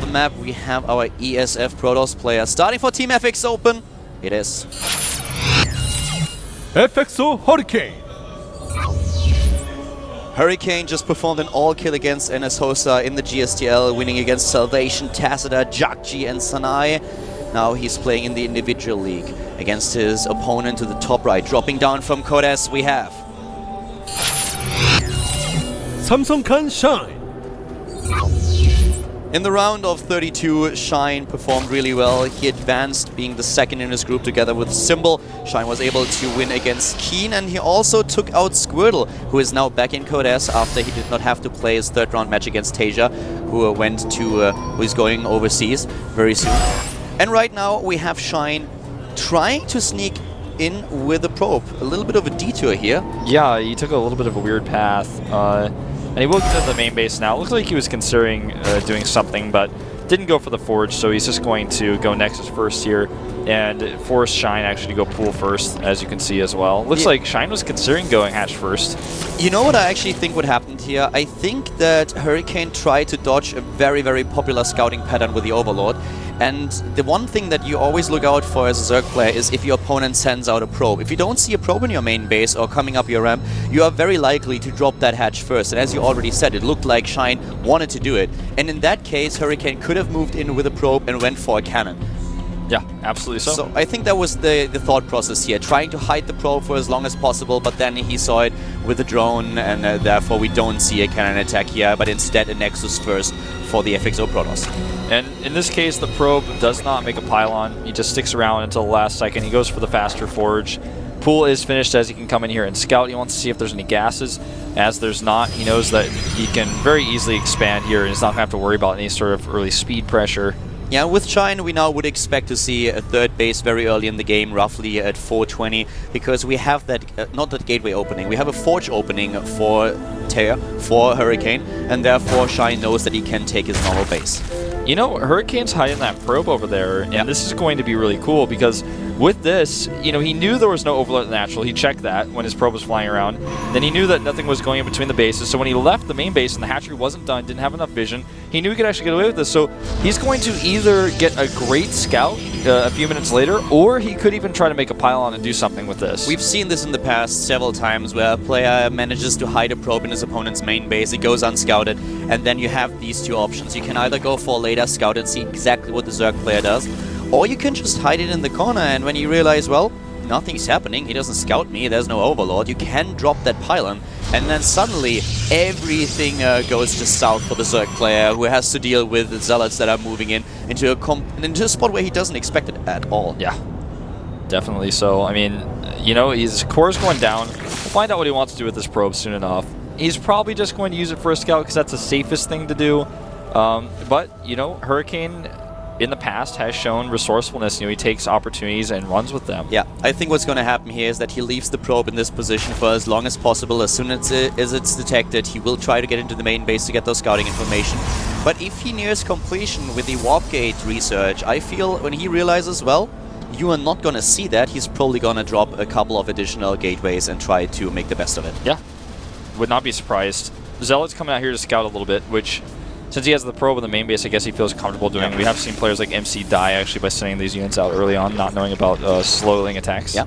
the map, we have our ESF Protoss player starting for Team FX Open. It is FXO Hurricane. Hurricane just performed an all-kill against NS Hosa in the GSTL, winning against Salvation, Tacita, Jakji, and Sanai. Now he's playing in the individual league against his opponent to the top right. Dropping down from Codes, we have Samsung Shine. in the round of 32, Shine performed really well. He advanced, being the second in his group together with Symbol. Shine was able to win against Keen, and he also took out Squirtle, who is now back in Codes after he did not have to play his third round match against Tasia, who is going overseas very soon. And right now we have Shine trying to sneak in with a probe. A little bit of a detour here. Yeah, he took a little bit of a weird path. And he will get to the main base now. Looks like he was considering doing something, but didn't go for the Forge, so he's just going to go Nexus first here and force Shine actually to go Pool first, as you can see as well. Looks like Shine was considering going Hatch first. You know what I actually think would happen here? I think that Hurricane tried to dodge a very, very popular scouting pattern with the Overlord. And the one thing that you always look out for as a Zerg player is if your opponent sends out a probe. If you don't see a probe in your main base or coming up your ramp, you are very likely to drop that hatch first. And as you already said, it looked like Shine wanted to do it. And in that case, Hurricane could have moved in with a probe and went for a cannon. Yeah, absolutely so. So I think that was the thought process here, trying to hide the probe for as long as possible, but then he saw it with the drone, and therefore we don't see a cannon attack here, but instead a Nexus first for the FXO Protoss. And in this case, the probe does not make a pylon. He just sticks around until the last second. He goes for the faster Forge. Pool is finished as he can come in here and scout. He wants to see if there's any gases. As there's not, he knows that he can very easily expand here and he's not going to have to worry about any sort of early speed pressure. Yeah, with Shine, we now would expect to see a third base very early in the game, roughly at 4:20, because we have that, not that gateway opening, we have a Forge opening for Hurricane, and therefore Shine knows that he can take his normal base. You know, Hurricane's hiding that probe over there, and this is going to be really cool because with this, you know, he knew there was no Overlord in the natural. He checked that when his probe was flying around. Then he knew that nothing was going in between the bases, so when he left the main base and the hatchery wasn't done, didn't have enough vision, he knew he could actually get away with this. So he's going to either get a great scout a few minutes later, or he could even try to make a pylon and do something with this. We've seen this in the past several times where a player manages to hide a probe in his opponent's main base, it goes unscouted, and then you have these two options. You can either go for a later scout and see exactly what the Zerg player does, or you can just hide it in the corner, and when you realize, well, nothing's happening, he doesn't scout me, there's no Overlord, you can drop that pylon, and then suddenly everything goes just south for the Zerg player, who has to deal with the Zealots that are moving into a spot where he doesn't expect it at all. Yeah, definitely so. I mean, you know, his core is going down. We'll find out what he wants to do with this probe soon enough. He's probably just going to use it for a scout because that's the safest thing to do. But, you know, Hurricane in the past has shown resourcefulness. You know, he takes opportunities and runs with them. Yeah, I think what's going to happen here is that he leaves the probe in this position for as long as possible. As soon as it's detected, he will try to get into the main base to get those scouting information. But if he nears completion with the warp gate research, I feel when he realizes, well, you are not going to see that, he's probably going to drop a couple of additional gateways and try to make the best of it. Yeah, would not be surprised. Zealot's coming out here to scout a little bit, which, since he has the probe in the main base, I guess he feels comfortable doing. We have seen players like MC die actually by sending these units out early on, not knowing about slowing attacks. Yeah.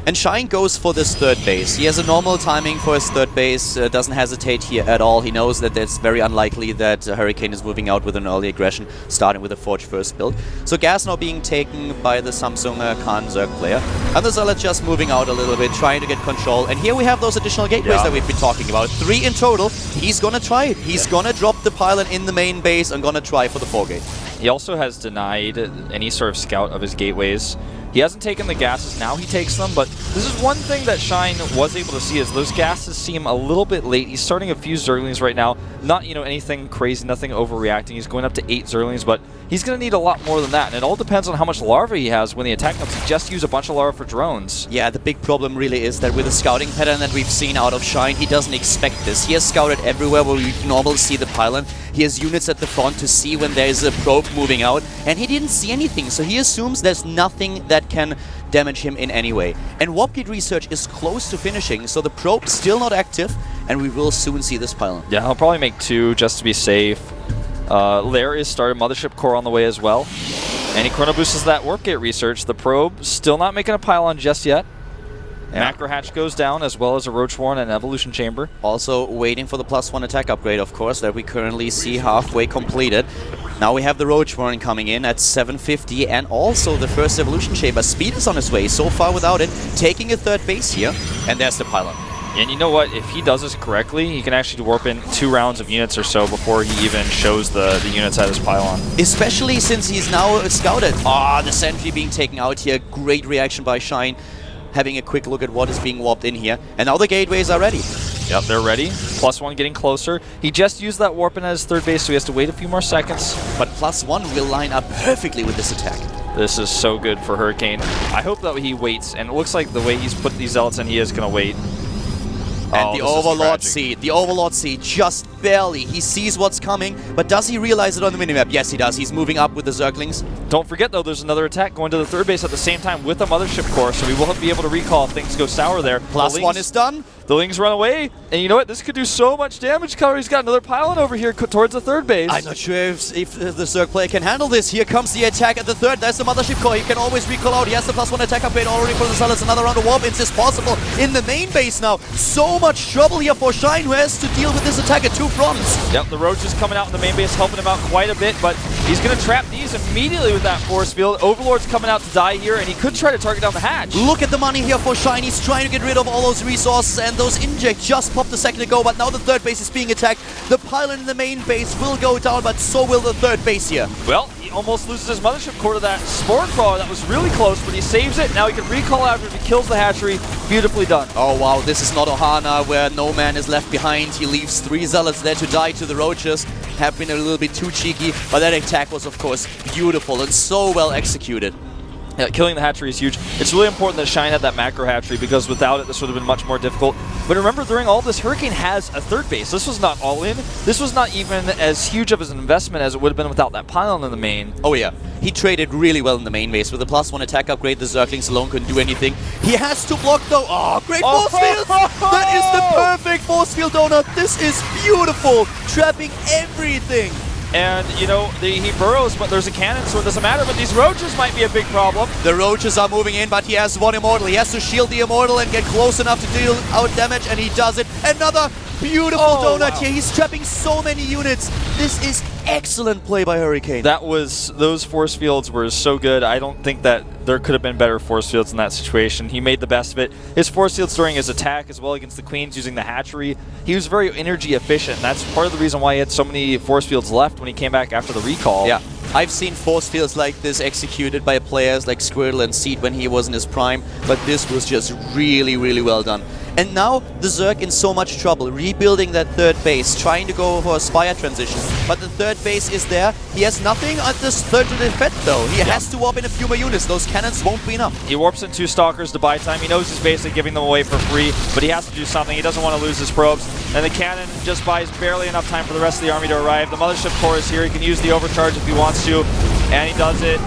And Shine goes for this third base. He has a normal timing for his third base, doesn't hesitate here at all. He knows that it's very unlikely that Hurricane is moving out with an early aggression, starting with a Forge first build. So gas now being taken by the Samsung Khan Zerg player. And the Zealot just moving out a little bit, trying to get control. And here we have those additional gateways that we've been talking about. 3 in total. He's gonna try it. He's gonna drop the pylon in the main base and gonna try for the 4-gate. He also has denied any sort of scout of his gateways. He hasn't taken the gases, now he takes them, but this is one thing that Shine was able to see is those gases seem a little bit late. He's starting a few Zerglings right now, not, you know, anything crazy, nothing overreacting. He's going up to 8 Zerglings, but he's going to need a lot more than that, and it all depends on how much larva he has when the attack comes. He just used a bunch of larva for drones. Yeah, the big problem really is that with the scouting pattern that we've seen out of Shine, he doesn't expect this. He has scouted everywhere where we normally see the pylon. He has units at the front to see when there is a probe moving out, and he didn't see anything, so he assumes there's nothing that can damage him in any way. And warp gate research is close to finishing, so the probe's still not active, and we will soon see this pylon. Yeah, he'll probably make 2 just to be safe. Lair is started, Mothership Core on the way as well. And he chrono boosts that warp gate research. The probe still not making a pylon just yet. Yeah. Macro hatch goes down, as well as a Roach Warren and Evolution Chamber. Also waiting for the +1 attack upgrade, of course, that we currently see halfway completed. Now we have the Roach Warren coming in at 750, and also the first Evolution Chamber. Speed is on his way, so far without it, taking a third base here, and there's the pylon. And you know what? If he does this correctly, he can actually warp in 2 rounds of units or so before he even shows the units at his pylon. Especially since he's now scouted. Ah, the sentry being taken out here. Great reaction by Shine. Having a quick look at what is being warped in here. And now the gateways are ready. Yep, they're ready. +1 getting closer. He just used that warp in at his third base, so he has to wait a few more seconds. But +1 will line up perfectly with this attack. This is so good for Hurricane. I hope that he waits, and it looks like the way he's put these Zealots in, he is going to wait. And the Overlord seed. The Overlord seed just barely. He sees what's coming, but does he realize it on the minimap? Yes, he does. He's moving up with the Zerglings. Don't forget, though, there's another attack going to the third base at the same time with the Mothership Core, so we will be able to recall if things go sour there. +1 is done. The Lings run away, and you know what? This could do so much damage, Color. He's got another pylon over here towards the third base. I'm not sure if the Zerg player can handle this. Here comes the attack at the third. There's the Mothership Core. He can always recall out. He has the +1 attack upgrade already for the Zealots. Another round of warp-ins is possible in the main base now. So much trouble here for Shine, who has to deal with this attack at 2 fronts. Yep, the Roach is coming out in the main base, helping him out quite a bit, but he's going to trap these immediately with that force field. Overlord's coming out to die here, and he could try to target down the hatch. Look at the money here for Shine. He's trying to get rid of all those resources, and those injects just popped a second ago, but now the third base is being attacked. The pylon in the main base will go down, but so will the third base here. Well, he almost loses his Mothership Core to that Spore Crawler. That was really close, but he saves it. Now he can recall after if he kills the hatchery. Beautifully done. Oh wow, this is not Ohana, where no man is left behind. He leaves 3 Zealots there to die to the Roaches. Have been a little bit too cheeky, but that attack was, of course, beautiful and so well executed. Yeah, killing the hatchery is huge. It's really important that Shine had that macro hatchery, because without it, this would have been much more difficult. But remember, during all this, Hurricane has a third base. This was not all in. This was not even as huge of an investment as it would have been without that pylon in the main. Oh yeah, he traded really well in the main base. With the +1 attack upgrade, the Zerglings alone couldn't do anything. He has to block though. Oh, great force field! That is the perfect force field donut. This is beautiful, trapping everything. And, you know, he burrows, but there's a cannon, so it doesn't matter. But these Roaches might be a big problem. The Roaches are moving in, but he has 1 Immortal. He has to shield the Immortal and get close enough to deal out damage, and he does it. Another beautiful donut here. He's trapping so many units. This is excellent play by Hurricane. Those force fields were so good. I don't think that there could have been better force fields in that situation. He made the best of it. His force fields during his attack as well against the Queens using the hatchery, he was very energy efficient. And that's part of the reason why he had so many force fields left when he came back after the recall. Yeah, I've seen force fields like this executed by players like Squirtle and Seed when he was in his prime, but this was just really, really well done. And now the Zerg in so much trouble, rebuilding that third base, trying to go for a Spire transition. But the third base is there. He has nothing at this third to defend though. He has to warp in a few more units. Those cannons won't be enough. He warps in 2 Stalkers to buy time. He knows he's basically giving them away for free, but he has to do something. He doesn't want to lose his probes. And the cannon just buys barely enough time for the rest of the army to arrive. The Mothership Core is here. He can use the overcharge if he wants to, and he does it.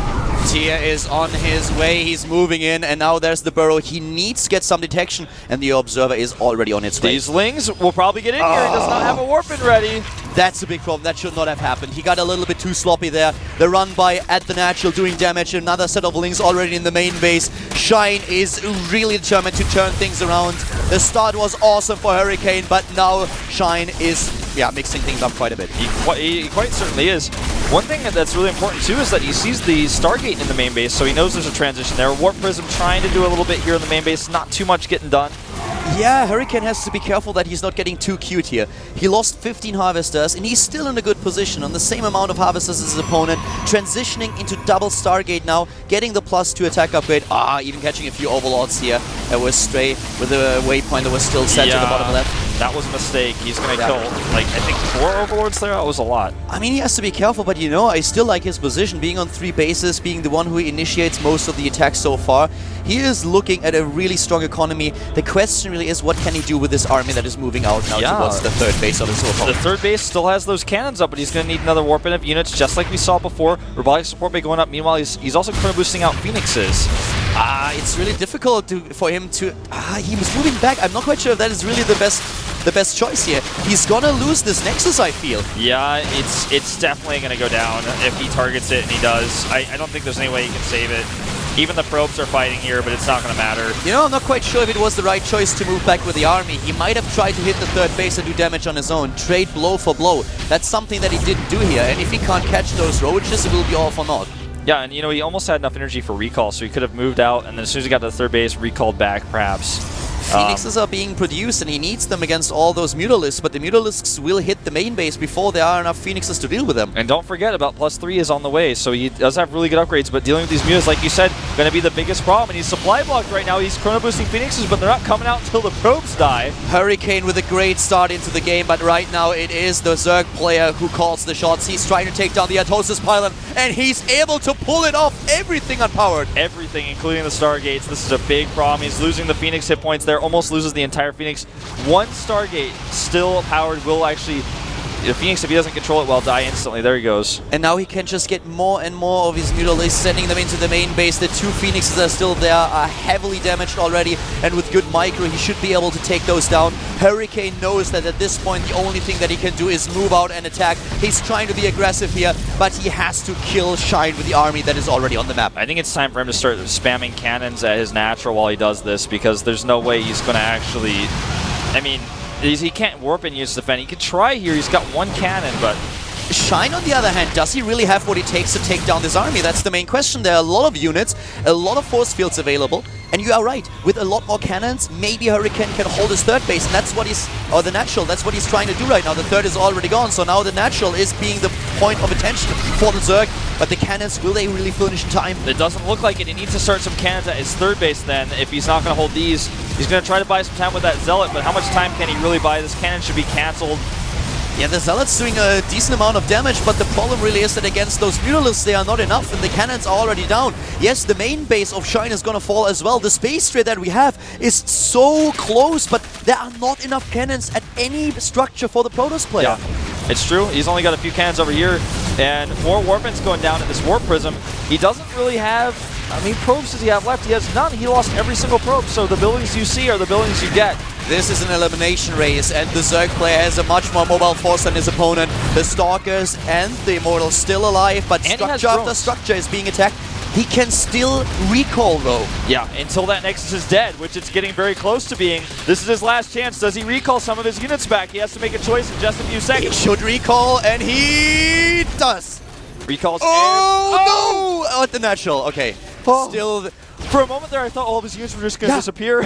Tia is on his way, he's moving in, and now there's the burrow. He needs to get some detection, and the Observer is already on its way. These Lings will probably get in here. He does not have a warp in ready. That's a big problem. That should not have happened. He got a little bit too sloppy there. The run by at the natural doing damage. Another set of Lings already in the main base. Shine is really determined to turn things around. The start was awesome for Hurricane, but now Shine is mixing things up quite a bit. He quite certainly is. One thing that's really important too is that he sees the Stargate in the main base, so he knows there's a transition there. Warp Prism trying to do a little bit here in the main base, not too much getting done. Yeah, Hurricane has to be careful that he's not getting too cute here. He lost 15 Harvesters, and he's still in a good position on the same amount of Harvesters as his opponent, transitioning into double Stargate now, getting the +2 attack upgrade. Even catching a few Overlords here. That was stray with a waypoint that was still set to the bottom left. That was a mistake. He's going to kill, like, I think 4 Overlords there. That was a lot. I mean, he has to be careful, but you know, I still like his position, being on 3 bases, being the one who initiates most of the attacks so far. He is looking at a really strong economy. The question really is, what can he do with this army that is moving out now towards the third base of his opponent? The third base still has those cannons up, but he's going to need another warp in of units, just like we saw before. Robotic support bay going up. Meanwhile, he's also chrono boosting out Phoenixes. It's really difficult for him to... he was moving back. I'm not quite sure if that is really the best the best choice here. He's gonna lose this Nexus, I feel. Yeah, it's definitely going to go down if he targets it, and he does. I don't think there's any way he can save it. Even the probes are fighting here, but it's not going to matter. You know, I'm not quite sure if it was the right choice to move back with the army. He might have tried to hit the third base and do damage on his own. Trade blow for blow. That's something that he didn't do here. And if he can't catch those roaches, it will be all for naught. Yeah, and you know, he almost had enough energy for recall, so he could have moved out, and then as soon as he got to the third base, recalled back, perhaps. Phoenixes are being produced, and he needs them against all those Mutalisks, but the Mutalisks will hit the main base before there are enough Phoenixes to deal with them. And don't forget about +3 is on the way, so he does have really good upgrades, but dealing with these Mutas, like you said, going to be the biggest problem, and he's supply blocked right now. He's chrono boosting Phoenixes, but they're not coming out until the probes die. Hurricane with a great start into the game, but right now it is the Zerg player who calls the shots. He's trying to take down the Atosis pylon, and he's able to pull it off, everything unpowered. Everything, including the Stargates. This is a big problem. He's losing the Phoenix hit points there, almost loses the entire Phoenix. One Stargate still powered will actually, the Phoenix, if he doesn't control it well, die instantly. There he goes. And now he can just get more and more of his Mutalisks, sending them into the main base. The two Phoenixes are still there, are heavily damaged already, and with good micro, he should be able to take those down. Hurricane knows that at this point, the only thing that he can do is move out and attack. He's trying to be aggressive here, but he has to kill Shine with the army that is already on the map. I think it's time for him to start spamming cannons at his natural while he does this, because there's no way he's going to actually, I mean, he can't warp and use defend. He could try here. He's got one cannon, but Shine, on the other hand, does he really have what it takes to take down this army? That's the main question. There are a lot of units, a lot of force fields available, and you are right. With a lot more cannons, maybe Hurricane can hold his third base, and that's what he's, or the natural, that's what he's trying to do right now. The third is already gone, so now the natural is being the point of attention for the Zerg. But the cannons, will they really finish in time? It doesn't look like it. He needs to start some cannons at his third base then. If he's not going to hold these, he's going to try to buy some time with that Zealot, but how much time can he really buy? This cannon should be cancelled. Yeah, the Zealot's doing a decent amount of damage, but the problem really is that against those Mutalisks, they are not enough, and the cannons are already down. Yes, the main base of Shine is gonna fall as well. The space trade that we have is so close, but there are not enough cannons at any structure for the Protoss player. Yeah, it's true. He's only got a few cannons over here, and more Warpins going down at this Warp Prism. He doesn't really have, I mean, probes does he have left? He has none. He lost every single probe, so the buildings you see are the buildings you get. This is an elimination race, and the Zerg player has a much more mobile force than his opponent. The Stalkers and the Immortals still alive, but And structure after structure is being attacked. He can still recall, though. Yeah, until that Nexus is dead, which it's getting very close to being. This is his last chance. Does he recall some of his units back? He has to make a choice in just a few He seconds. should recall, and he does. Recalls. Oh, no! Oh, at the natural. Okay. Oh. Still For a moment there, I thought all of his units were just going to disappear.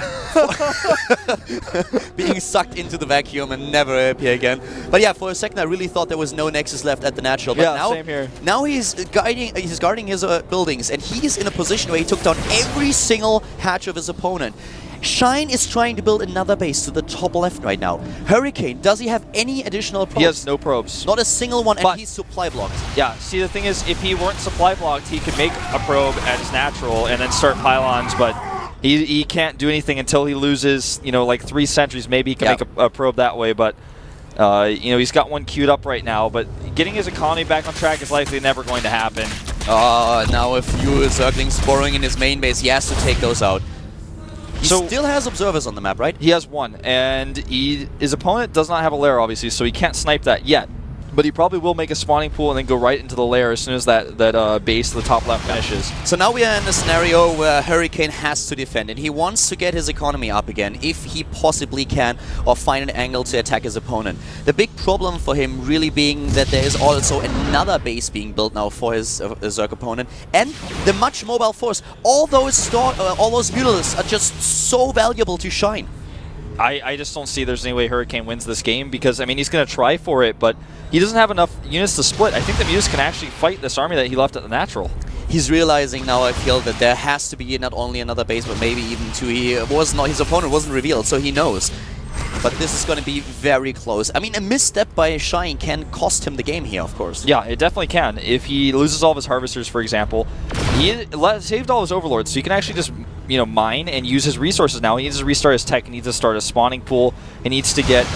being sucked into the vacuum and never appear again. But yeah, for a second I really thought there was no Nexus left at the natural. But Yeah, now, same here. Now he's guarding his buildings, and he's in a position where he took down every single hatch of his opponent. Shine is trying to build another base to the top left right now. Hurricane, does he have any additional probes? He has no probes. Not a single one, But and he's supply blocked. Yeah, see, the thing is, if he weren't supply blocked, he could make a probe at his natural and then start pylons, but he can't do anything until he loses, you know, like 3 sentries. Maybe he can make a probe that way, but, you know, he's got one queued up right now, but getting his economy back on track is likely never going to happen. Now a few Zerglings borrowing in his main base. He has to take those out. He still has observers on the map, right? He has one, and his opponent does not have a lair, obviously, so he can't snipe that yet. But he probably will make a spawning pool and then go right into the lair as soon as that base to the top left finishes. So now we are in a scenario where Hurricane has to defend, and he wants to get his economy up again, if he possibly can, or find an angle to attack his opponent. The big problem for him really being that there is also another base being built now for his Zerg opponent, and the much mobile force. All those Mutalisks are just so valuable to Shine. I just don't see there's any way Hurricane wins this game because, I mean, he's going to try for it, but he doesn't have enough units to split. I think the Muse can actually fight this army that he left at the natural. He's realizing now, I feel, that there has to be not only another base, but maybe even two. His opponent wasn't revealed, so he knows. But this is going to be very close. I mean, a misstep by Shine can cost him the game here, of course. Yeah, it definitely can. If he loses all of his Harvesters, for example, he saved all his Overlords, so he can actually just, you know, mine and use his resources now. He needs to restart his tech. He needs to start a spawning pool. He needs to get,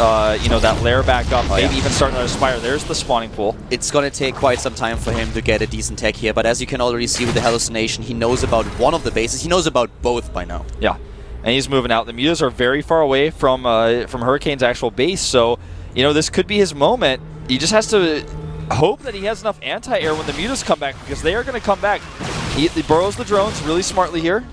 you know, that lair back up. Maybe even start another Spire. There's the spawning pool. It's going to take quite some time for him to get a decent tech here, but as you can already see with the hallucination, he knows about one of the bases. He knows about both by now. Yeah. and he's moving out. The mutas are very far away from Hurricane's actual base, so you know this could be his moment. He just has to hope that he has enough anti-air when the mutas come back, because they are going to come back. He burrows the drones really smartly here.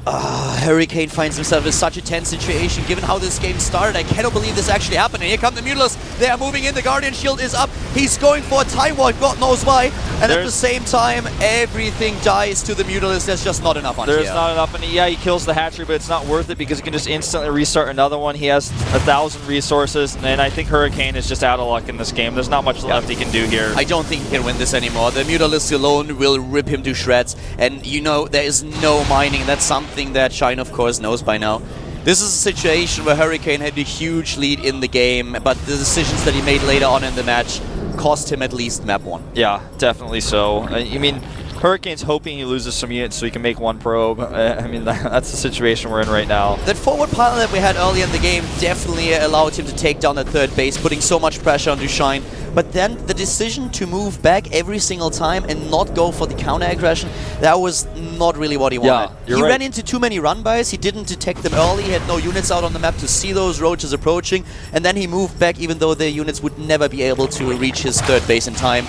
Hurricane finds himself in such a tense situation given how this game started. I cannot believe this actually happened. And here come the Mutalists. They are moving in. The Guardian Shield is up. He's going for a Time Warp, God knows why. And at the same time, everything dies to the Mutalists. There's just not enough on here. There's not enough. And yeah, he kills the hatchery, but it's not worth it because he can just instantly restart another one. He has 1,000 resources, and I think Hurricane is just out of luck in this game. There's not much left he can do here. I don't think he can win this anymore. The Mutalists alone will rip him to shreds. And you know, there is no mining. That's something that Shine, of course, knows by now. This is a situation where Hurricane had a huge lead in the game, but the decisions that he made later on in the match cost him at least map 1. Yeah, definitely so. I mean, Hurricane's hoping he loses some units so he can make 1 probe. I mean, that's the situation we're in right now. That forward pile that we had early in the game definitely allowed him to take down that third base, putting so much pressure onto Shine. But then the decision to move back every single time and not go for the counter-aggression, that was not really what he wanted. Yeah, he ran into too many run-bys, he didn't detect them early, he had no units out on the map to see those roaches approaching, and then he moved back even though the units would never be able to reach his third base in time.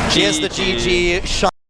Cheers the GG. Shine